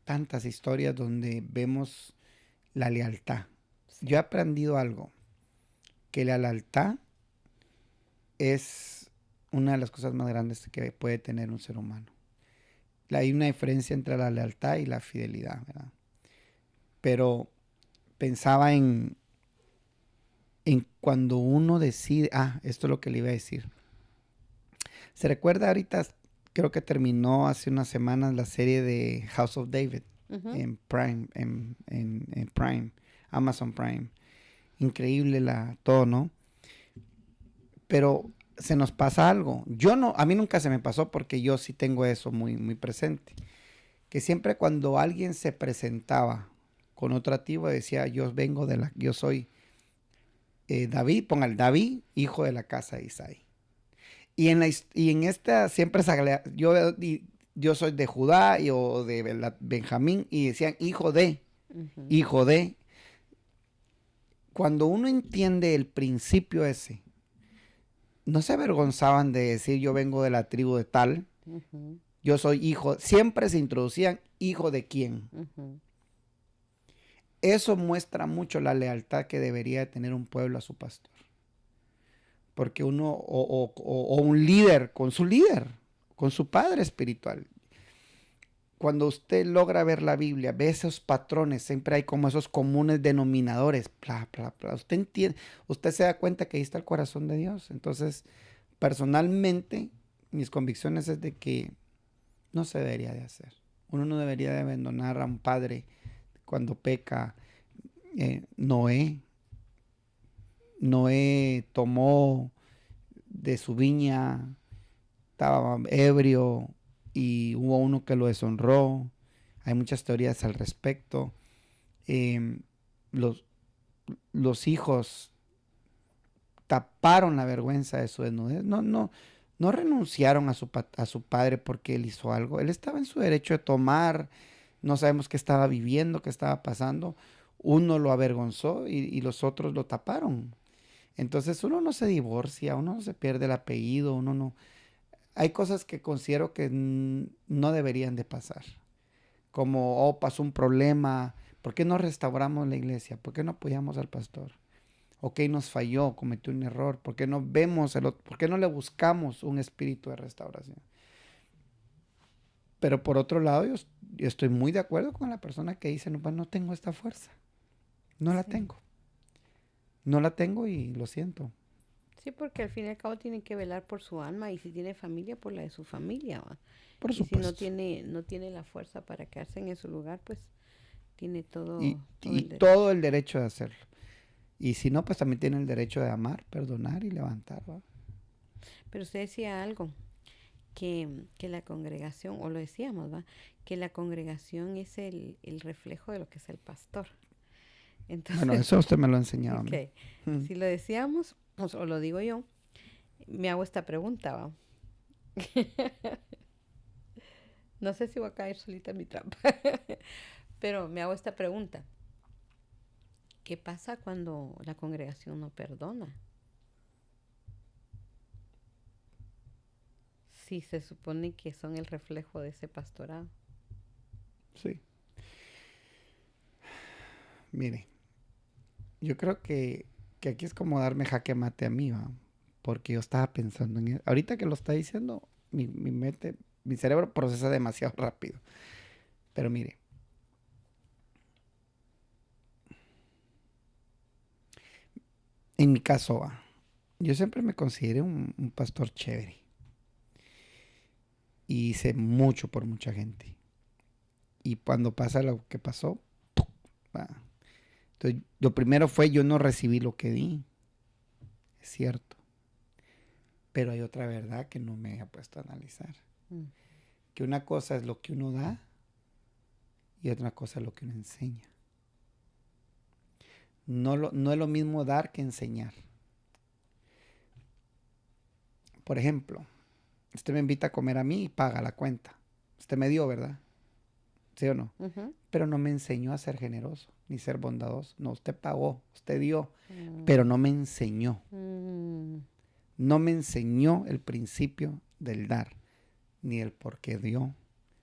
Tantas historias donde vemos la lealtad. Sí. Yo he aprendido algo, que la lealtad es una de las cosas más grandes que puede tener un ser humano. Hay una diferencia entre la lealtad y la fidelidad, ¿verdad? Pero pensaba en cuando uno decide, esto es lo que le iba a decir. ¿Se recuerda ahorita? Creo que terminó hace unas semanas la serie de House of David en Prime, en Prime, Amazon Prime. Increíble todo, ¿no? Pero se nos pasa algo. A mí nunca se me pasó porque yo sí tengo eso muy, muy presente. Que siempre cuando alguien se presentaba con otro activo decía, yo soy David, ponga el David, hijo de la casa de Isaí. Y en esta siempre yo soy de Judá o de Benjamín y decían hijo de. Cuando uno entiende el principio ese, no se avergonzaban de decir yo vengo de la tribu de tal, yo soy hijo, siempre se introducían hijo de quién. Eso muestra mucho la lealtad que debería tener un pueblo a su pastor. Porque uno, o un líder, con su padre espiritual. Cuando usted logra ver la Biblia, ve esos patrones, siempre hay como esos comunes denominadores. Usted entiende, usted se da cuenta que ahí está el corazón de Dios. Entonces, personalmente, mis convicciones es de que no se debería de hacer. Uno no debería de abandonar a un padre cuando peca. Noé tomó de su viña, estaba ebrio y hubo uno que lo deshonró. Hay muchas teorías al respecto. Los hijos taparon la vergüenza de su desnudez. No renunciaron a su padre porque él hizo algo. Él estaba en su derecho de tomar. No sabemos qué estaba viviendo, qué estaba pasando. Uno lo avergonzó y los otros lo taparon. Entonces uno no se divorcia, uno no se pierde el apellido, uno no. Hay cosas que considero que no deberían de pasar. Como, pasó un problema, ¿por qué no restauramos la iglesia? ¿Por qué no apoyamos al pastor? Ok, nos falló, cometió un error, ¿por qué no vemos por qué no le buscamos un espíritu de restauración? Pero por otro lado, yo estoy muy de acuerdo con la persona que dice, no tengo esta fuerza, no la tengo y lo siento. Sí, porque al fin y al cabo tiene que velar por su alma y si tiene familia, por la de su familia, ¿va? Por Y si supuesto. no tiene la fuerza para quedarse en ese lugar, pues tiene Y, todo y el todo derecho. el derecho de hacerlo. Y si no, pues también tiene el derecho de amar, perdonar y levantar, ¿va? Pero usted decía algo, que la congregación, o lo decíamos, ¿va? Que la congregación es el reflejo de lo que es el pastor. Bueno, Entonces, eso usted me lo ha enseñado a mí. ok, si lo decíamos, o lo digo yo, me hago esta pregunta, ¿va? No sé si voy a caer solita en mi trampa, pero me hago esta pregunta. ¿Qué pasa cuando la congregación no perdona? Si se supone que son el reflejo de ese pastorado. Sí. Mire, yo creo que aquí es como darme jaque mate a mí, ¿va? Porque yo estaba pensando en eso. Ahorita que lo está diciendo, mi cerebro procesa demasiado rápido. Pero mire, en mi caso, ¿va? Yo siempre me consideré un pastor chévere. Y hice mucho por mucha gente. Y cuando pasa lo que pasó, ¿va? Entonces, lo primero fue yo no recibí lo que di. Es cierto. Pero hay otra verdad que no me he puesto a analizar. Mm. Que una cosa es lo que uno da y otra cosa es lo que uno enseña. No es lo mismo dar que enseñar. Por ejemplo, usted me invita a comer a mí y paga la cuenta. Usted me dio, ¿verdad? ¿Sí o no? Ujú. Pero no me enseñó a ser generoso ni ser bondadoso. No, usted pagó, usted dio, pero Mm. no me enseñó. Mm. No me enseñó el principio del dar, ni el por qué dio,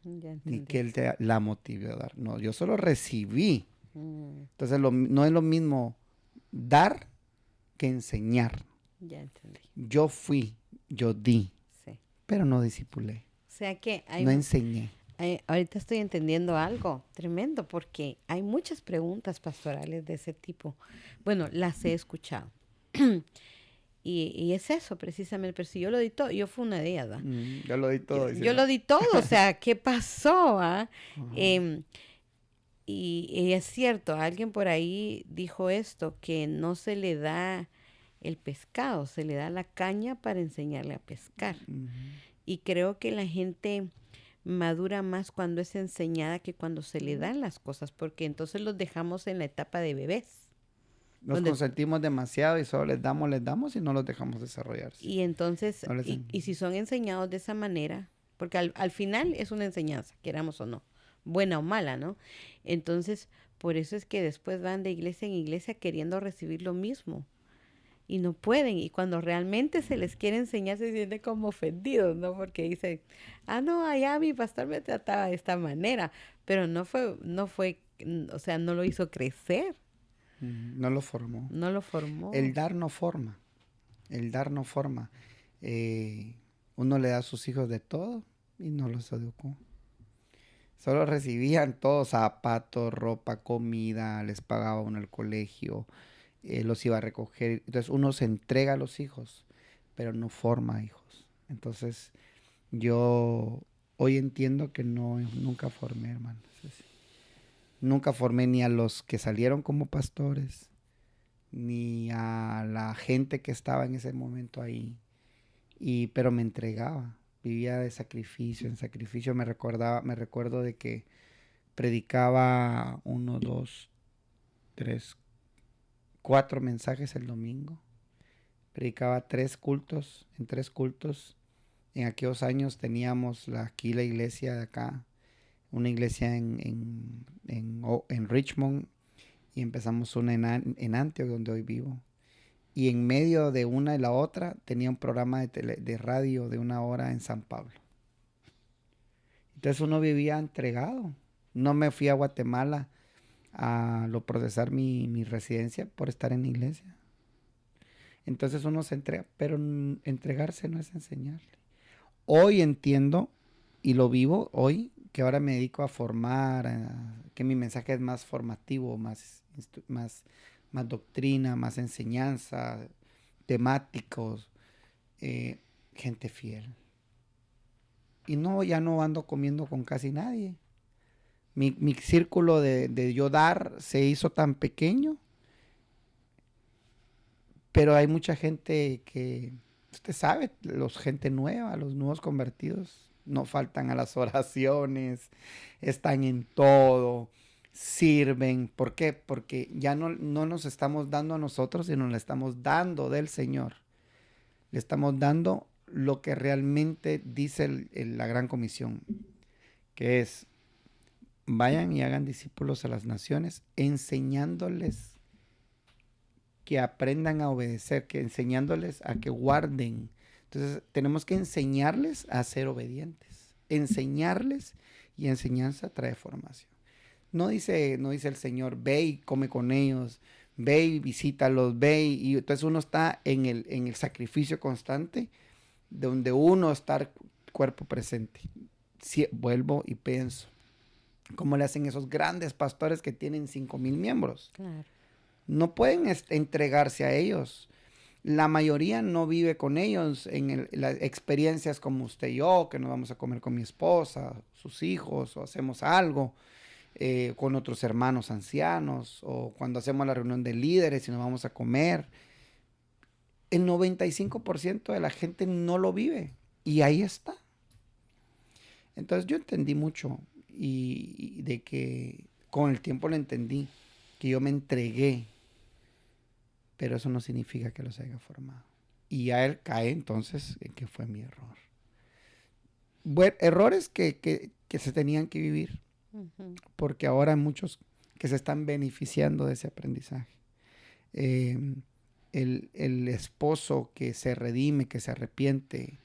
Ya ni entendí. que él te la motivó a dar. No, yo solo recibí. Mm. Entonces no es lo mismo dar que enseñar. Ya entendí. Yo fui, yo di, Sí. pero no discipulé, O sea que no enseñé. ahorita estoy entendiendo algo tremendo porque hay muchas preguntas pastorales de ese tipo. Bueno, las he escuchado. Y es eso precisamente, pero si yo lo di todo, yo fui una de ellas, ¿va? Yo lo di todo, dice, Yo ¿no? lo di todo, o sea, ¿qué pasó? ¿Ah? Ajá. Em, y es cierto, alguien por ahí dijo esto, que no se le da el pescado, se le da la caña para enseñarle a pescar. Ujú. Y creo que la gente madura más cuando es enseñada que cuando se le dan las cosas, porque entonces los dejamos en la etapa de bebés, Nos donde consentimos demasiado y solo les damos y no los dejamos desarrollarse. y entonces No les y si son enseñados de esa manera, porque al final es una enseñanza, queramos o no, buena o mala, ¿no? Entonces, por eso es que después van de iglesia en iglesia queriendo recibir lo mismo y no pueden. Y cuando realmente se les quiere enseñar, se sienten como ofendidos, ¿no? Porque dicen, ah, no, allá mi pastor me trataba de esta manera, pero o sea, no lo hizo crecer, No lo formó. no lo formó. El dar no forma. El dar no forma. Eh, Uno le da a sus hijos de todo y no los educó. Solo recibían todo, zapatos, ropa, comida, les pagaba uno el colegio, los iba a recoger. Entonces uno se entrega a los hijos, pero no forma hijos. Entonces yo hoy entiendo que nunca formé, hermano. Nunca formé ni a los que salieron como pastores, ni a la gente que estaba en ese momento ahí. Pero me entregaba, vivía de sacrificio en sacrificio. Me recuerdo de que predicaba uno, dos, tres, cuatro mensajes el domingo. Predicaba en tres cultos. En aquellos años teníamos aquí la iglesia de acá, una iglesia en Richmond, y empezamos una en Antioch, donde hoy vivo. Y en medio de una y la otra tenía un programa de radio de 1 hora en San Pablo. Entonces uno vivía entregado. No me fui a Guatemala a procesar mi residencia por estar en la iglesia. Entonces uno se entrega, pero entregarse no es enseñarle. Hoy entiendo y lo vivo hoy, que ahora me dedico a formar, que mi mensaje es más formativo, más doctrina, más enseñanza, temáticos, gente fiel. Y no, ya no ando comiendo con casi nadie. Mi círculo de yo dar se hizo tan pequeño, pero hay mucha gente que, usted sabe, gente nueva, los nuevos convertidos, no faltan a las oraciones, están en todo, sirven. ¿Por qué? Porque ya no nos estamos dando a nosotros, sino le estamos dando del Señor. Le estamos dando lo que realmente dice la gran comisión, que es: vayan y hagan discípulos a las naciones, enseñándoles que aprendan a obedecer, que enseñándoles a que guarden. Entonces, tenemos que enseñarles a ser obedientes. Enseñarles, y enseñanza trae formación. No dice el Señor, ve y come con ellos, ve y visítalos, ve y entonces uno está en el sacrificio constante, donde uno está cuerpo presente. Si, vuelvo y pienso, ¿cómo le hacen esos grandes pastores que tienen 5,000 miembros? Claro. No pueden entregarse a ellos. La mayoría no vive con ellos en las experiencias como usted y yo, que nos vamos a comer con mi esposa, sus hijos, o hacemos algo con otros hermanos ancianos, o cuando hacemos la reunión de líderes y nos vamos a comer. El 95% de la gente no lo vive, y ahí está. Entonces yo entendí mucho, y de que con el tiempo lo entendí, que yo me entregué, pero eso no significa que los haya formado. Y a él cae entonces en que fue mi error. Bueno, errores que se tenían que vivir, porque ahora hay muchos que se están beneficiando de ese aprendizaje. El esposo que se redime, que se arrepiente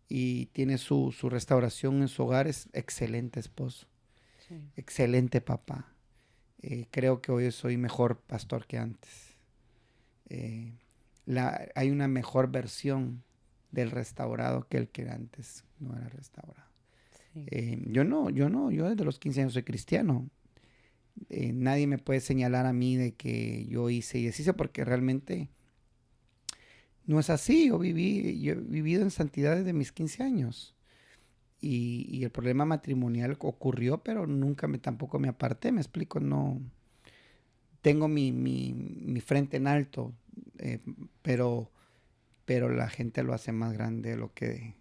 y tiene su restauración en su hogar, es excelente esposo, sí, excelente papá. Creo que hoy soy mejor pastor que antes. Hay una mejor versión del restaurado que el que antes no era restaurado. Sí. Yo desde los 15 años soy cristiano. Nadie me puede señalar a mí de que yo hice y deshice, porque realmente no es así. Yo he vivido en santidad desde mis 15 años. Y el problema matrimonial ocurrió, pero nunca tampoco me aparté, me explico, no. Tengo mi frente en alto, pero la gente lo hace más grande de lo que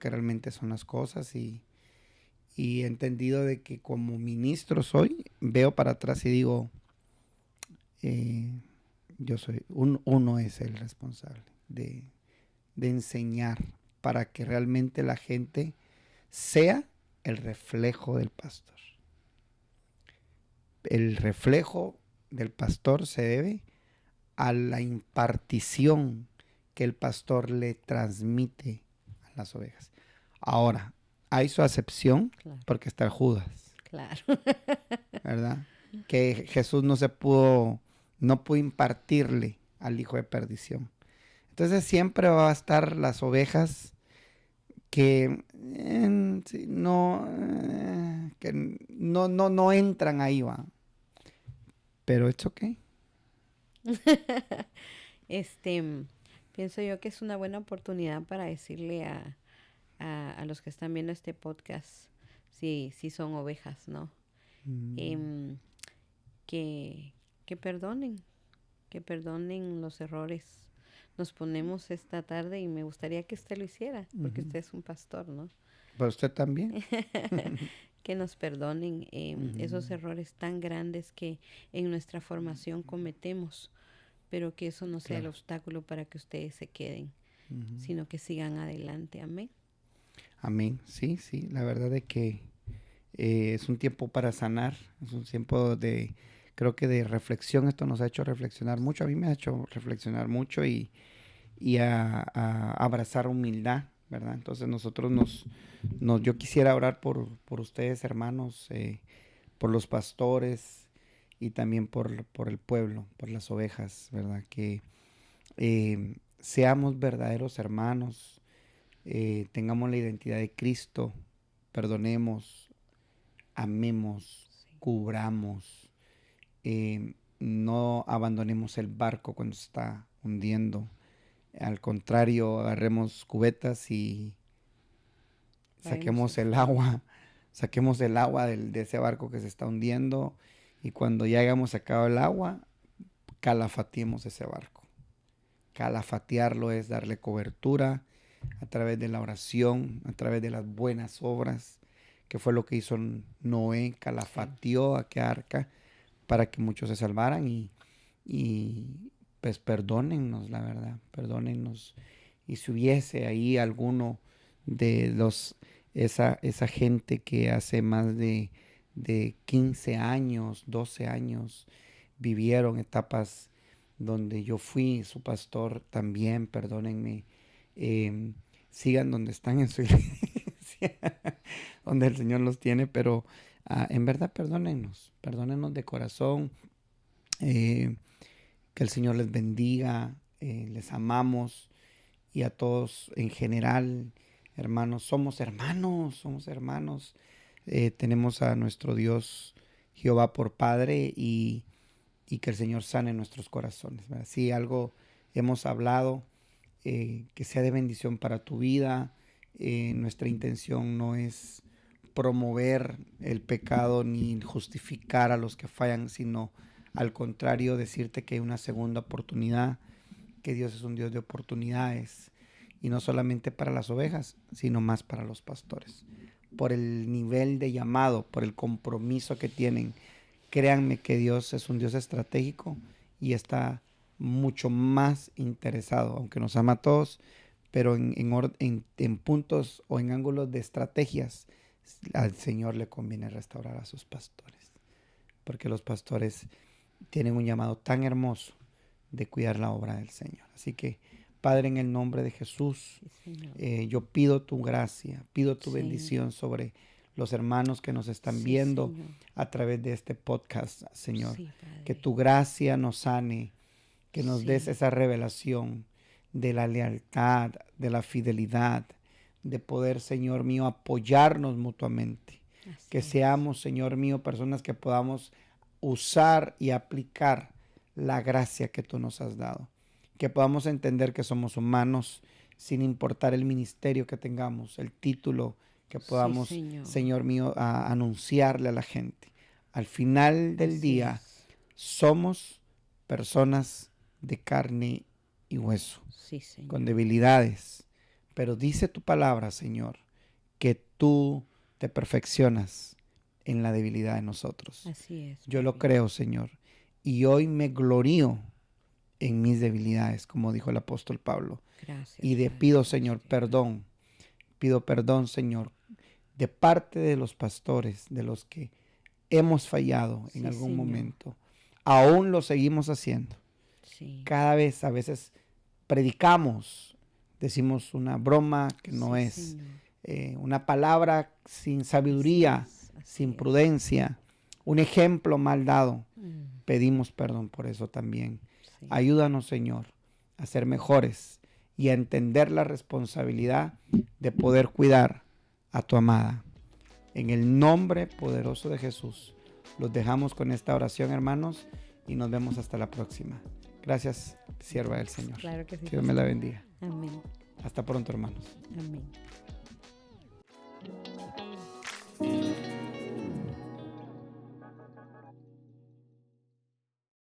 realmente son las cosas, y he entendido de que como ministro soy, veo para atrás y digo, yo soy, uno es el responsable de enseñar para que realmente la gente sea el reflejo del pastor. El reflejo del pastor se debe a la impartición que el pastor le transmite a las ovejas. Ahora, hay su acepción, claro, porque está el Judas. Claro. ¿Verdad? Que Jesús no pudo impartirle al hijo de perdición. Entonces siempre va a estar las ovejas que no entran ahí, va. Pero it's okay. Pienso yo que es una buena oportunidad para decirle a los que están viendo este podcast, si son ovejas, ¿no? Que perdonen los errores. Nos ponemos esta tarde y me gustaría que usted lo hiciera, porque usted es un pastor, ¿no? Pero usted también. Que nos perdonen esos errores tan grandes que en nuestra formación cometemos, pero que eso no sea el obstáculo para que ustedes se queden, sino que sigan adelante. Amén. Amén. Sí, la verdad es que es un tiempo para sanar, es un tiempo creo que de reflexión. Esto nos ha hecho reflexionar mucho, a mí me ha hecho reflexionar mucho, y a abrazar humildad, ¿verdad? Entonces nosotros yo quisiera orar por ustedes, hermanos, por los pastores, y también por el pueblo, por las ovejas, ¿verdad? Que seamos verdaderos hermanos, tengamos la identidad de Cristo, perdonemos, amemos, cubramos, no abandonemos el barco cuando se está hundiendo, Al contrario, agarremos cubetas y saquemos el agua de ese barco que se está hundiendo, y cuando ya hayamos sacado el agua, calafateemos ese barco. Calafatearlo es darle cobertura a través de la oración, a través de las buenas obras, que fue lo que hizo Noé. Calafateó aquella arca para que muchos se salvaran, y pues perdónennos, la verdad, perdónennos. Y si hubiese ahí alguno de esa gente que hace más de 15 años, 12 años, vivieron etapas donde yo fui su pastor también, perdónenme. Sigan donde están en su iglesia, donde el Señor los tiene, pero en verdad perdónennos de corazón. Que el Señor les bendiga, les amamos, y a todos en general, hermanos, somos hermanos. Tenemos a nuestro Dios Jehová por Padre, y que el Señor sane nuestros corazones, ¿verdad? Si algo hemos hablado, que sea de bendición para tu vida. Nuestra intención no es promover el pecado ni justificar a los que fallan, sino al contrario, decirte que hay una segunda oportunidad, que Dios es un Dios de oportunidades, y no solamente para las ovejas, sino más para los pastores. Por el nivel de llamado, por el compromiso que tienen, créanme que Dios es un Dios estratégico y está mucho más interesado, aunque nos ama a todos, pero en puntos o en ángulos de estrategias, al Señor le conviene restaurar a sus pastores, porque los pastores tienen un llamado tan hermoso de cuidar la obra del Señor. Así que, Padre, en el nombre de Jesús, yo pido tu gracia, pido tu bendición sobre los hermanos que nos están viendo, Señor, a través de este podcast, Señor. Que tu gracia nos sane, que nos des esa revelación de la lealtad, de la fidelidad, de poder, Señor mío, apoyarnos mutuamente. Que seamos, Señor mío, personas que podamos usar y aplicar la gracia que tú nos has dado. Que podamos entender que somos humanos, sin importar el ministerio que tengamos, el título que podamos, Señor mío, anunciarle a la gente. Al final del día, somos personas de carne y hueso, con debilidades. Pero dice tu palabra, Señor, que tú te perfeccionas en la debilidad de nosotros. Así es. Yo lo creo, Señor. Y hoy me glorío en mis debilidades, como dijo el apóstol Pablo. Gracias. Y pido, Señor, perdón. Pido perdón, Señor, de parte de los pastores, de los que hemos fallado en algún momento. Aún lo seguimos haciendo. Cada vez, a veces predicamos, decimos una broma que no es, una palabra sin sabiduría, sin prudencia, un ejemplo mal dado. Pedimos perdón por eso también. Ayúdanos, Señor, a ser mejores y a entender la responsabilidad de poder cuidar a tu amada. En el nombre poderoso de Jesús, los dejamos con esta oración, hermanos, y nos vemos hasta la próxima. Gracias, sierva del Señor. Claro que sí. Dios me la bendiga. Amén. Hasta pronto, hermanos. Amén.